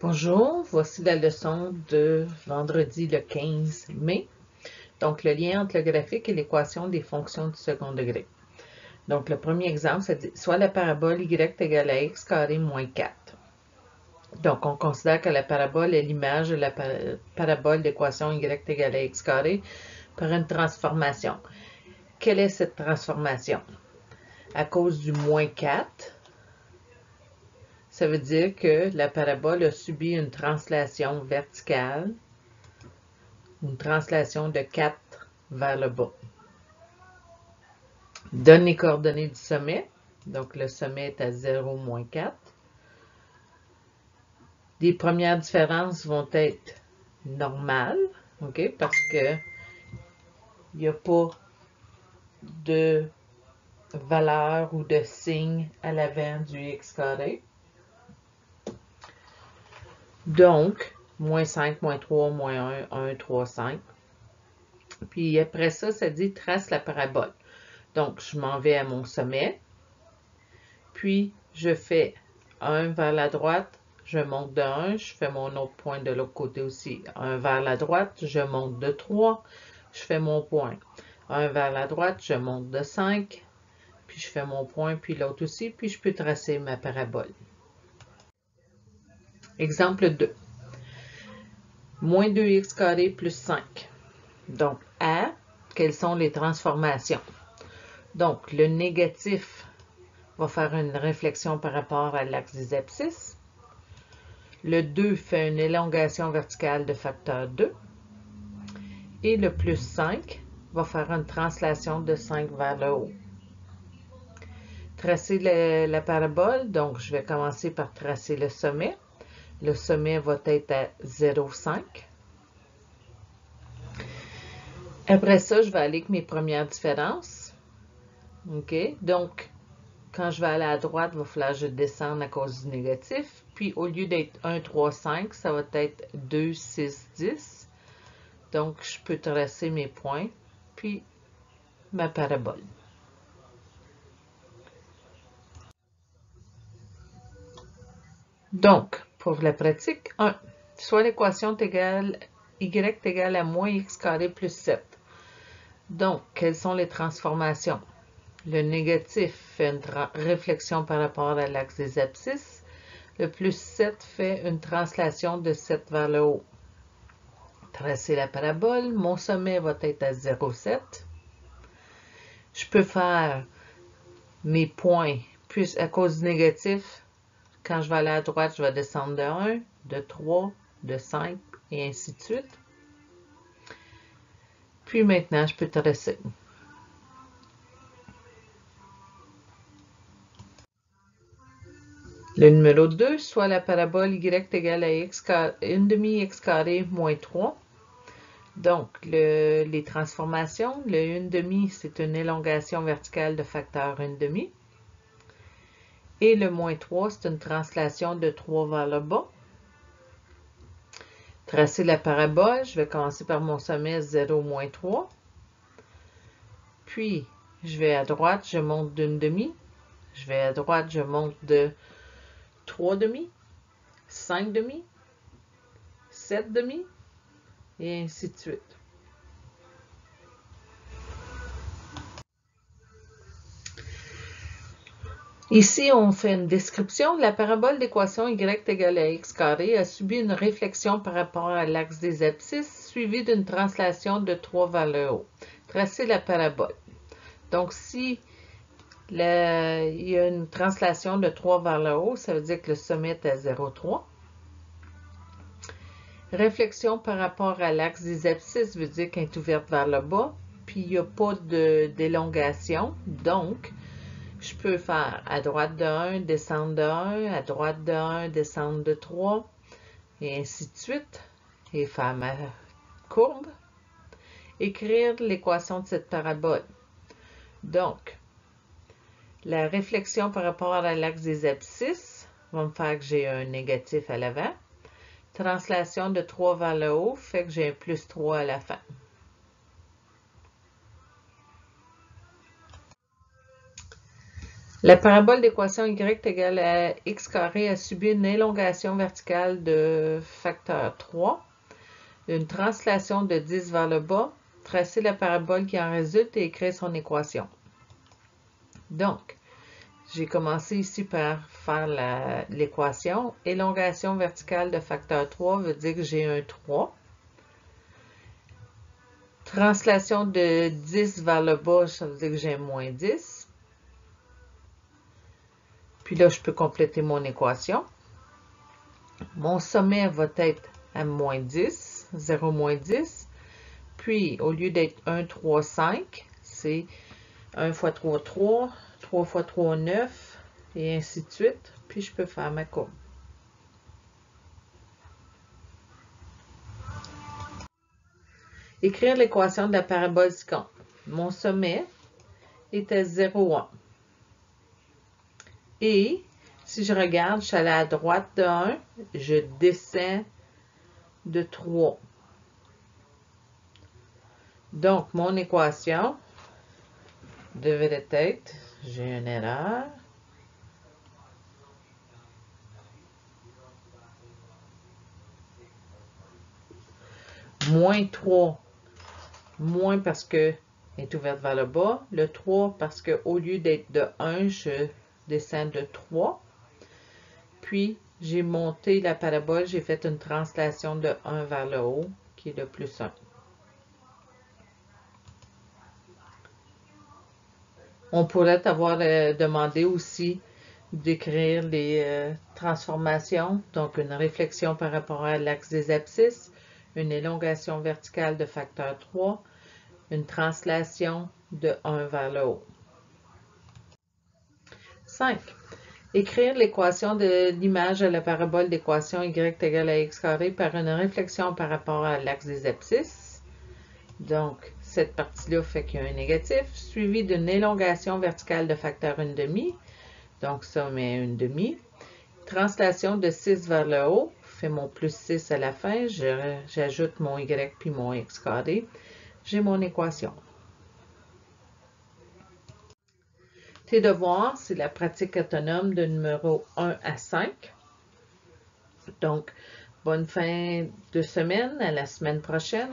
Bonjour, voici la leçon de vendredi le 15 mai. Donc, le lien entre le graphique et l'équation des fonctions du second degré. Donc, le premier exemple, ça dit soit la parabole y égale à x carré moins 4. Donc, on considère que la parabole est l'image de la parabole d'équation y égale à x carré par une transformation. Quelle est cette transformation? À cause du moins 4, ça veut dire que la parabole a subi une translation verticale, une translation de 4 vers le bas. Donne les coordonnées du sommet. Donc, le sommet est à 0, moins 4. Les premières différences vont être normales, OK, parce que il n'y a pas de valeur ou de signe à l'avant du x carré. Donc, moins 5, moins 3, moins 1, 1, 3, 5. Puis après ça, ça dit trace la parabole. Donc, je m'en vais à mon sommet. Puis, je fais 1 vers la droite, je monte de 1, je fais mon autre point de l'autre côté aussi. 1 vers la droite, je monte de 3, je fais mon point. 1 vers la droite, je monte de 5, puis je fais mon point, puis l'autre aussi, puis je peux tracer ma parabole. Exemple 2. Moins 2x carré plus 5. Donc, A, quelles sont les transformations? Donc, le négatif va faire une réflexion par rapport à l'axe des abscisses. Le 2 fait une élongation verticale de facteur 2. Et le plus 5 va faire une translation de 5 vers le haut. Tracer la parabole, donc je vais commencer par tracer le sommet. Le sommet va être à 0,5. Après ça, je vais aller avec mes premières différences. OK? Donc, quand je vais aller à droite, il va falloir que je descende à cause du négatif. Puis, au lieu d'être 1, 3, 5, ça va être 2, 6, 10. Donc, je peux tracer mes points, puis ma parabole. Donc, pour la pratique 1, soit l'équation est égale, y égale à moins x carré plus 7. Donc, quelles sont les transformations? Le négatif fait une réflexion par rapport à l'axe des abscisses. Le plus 7 fait une translation de 7 vers le haut. Tracer la parabole, mon sommet va être à 0,7. Je peux faire mes points, puis à cause du négatif, quand je vais aller à droite, je vais descendre de 1, de 3, de 5, et ainsi de suite. Puis maintenant, je peux tracer. Le numéro 2, soit la parabole y égale à 1 demi x carré moins 3. Donc, les transformations, le 1 demi, c'est une élongation verticale de facteur 1 demi. Et le moins 3, c'est une translation de 3 vers le bas. Tracer la parabole, je vais commencer par mon sommet 0, moins 3. Puis, je vais à droite, je monte d'une demi. Je vais à droite, je monte de 3 demi, 5 demi, 7 demi, et ainsi de suite. Ici, on fait une description. La parabole d'équation y égale à x carré a subi une réflexion par rapport à l'axe des abscisses, suivie d'une translation de 3 vers le haut. Tracer la parabole. Donc, si il y a une translation de 3 vers le haut, ça veut dire que le sommet est à 0,3. Réflexion par rapport à l'axe des abscisses veut dire qu'elle est ouverte vers le bas, puis il n'y a pas d'élongation. Donc, je peux faire à droite de 1, descendre de 1, à droite de 1, descendre de 3, et ainsi de suite, et faire ma courbe. Écrire l'équation de cette parabole. Donc, la réflexion par rapport à l'axe des abscisses va me faire que j'ai un négatif à l'avant. Translation de 3 vers le haut fait que j'ai un plus 3 à la fin. La parabole d'équation y égale à x carré a subi une élongation verticale de facteur 3, une translation de 10 vers le bas, tracer la parabole qui en résulte et écrire son équation. Donc, j'ai commencé ici par faire l'équation. Élongation verticale de facteur 3 veut dire que j'ai un 3. Translation de 10 vers le bas, ça veut dire que j'ai moins 10. Puis là, je peux compléter mon équation. Mon sommet va être à moins 10, 0 moins 10. Puis, au lieu d'être 1, 3, 5, c'est 1 fois 3, 3, 3 fois 3, 9, et ainsi de suite. Puis, je peux faire ma courbe. Écrire l'équation de la parabole ci-contre. Mon sommet était 0, 1. Et si je regarde, je suis allée à droite de 1, je descends de 3. Donc, mon équation devrait être, j'ai une erreur, moins 3, moins parce que est ouverte vers le bas, le 3 parce qu'au lieu d'être de 1, je descends de 3. Puis, j'ai monté la parabole, j'ai fait une translation de 1 vers le haut, qui est de plus 1. On pourrait t'avoir demandé aussi d'écrire les transformations, donc une réflexion par rapport à l'axe des abscisses, une élongation verticale de facteur 3, une translation de 1 vers le haut. 5. Écrire l'équation de l'image de la parabole d'équation y égale à x carré par une réflexion par rapport à l'axe des abscisses. Donc, cette partie-là fait qu'il y a un négatif, suivi d'une élongation verticale de facteur 1,5. Donc, ça met 1,5. Translation de 6 vers le haut, fait mon plus 6 à la fin. J'ajoute mon y puis mon x carré. J'ai mon équation. Tes devoirs, c'est la pratique autonome de numéro 1 à 5. Donc, bonne fin de semaine, à la semaine prochaine.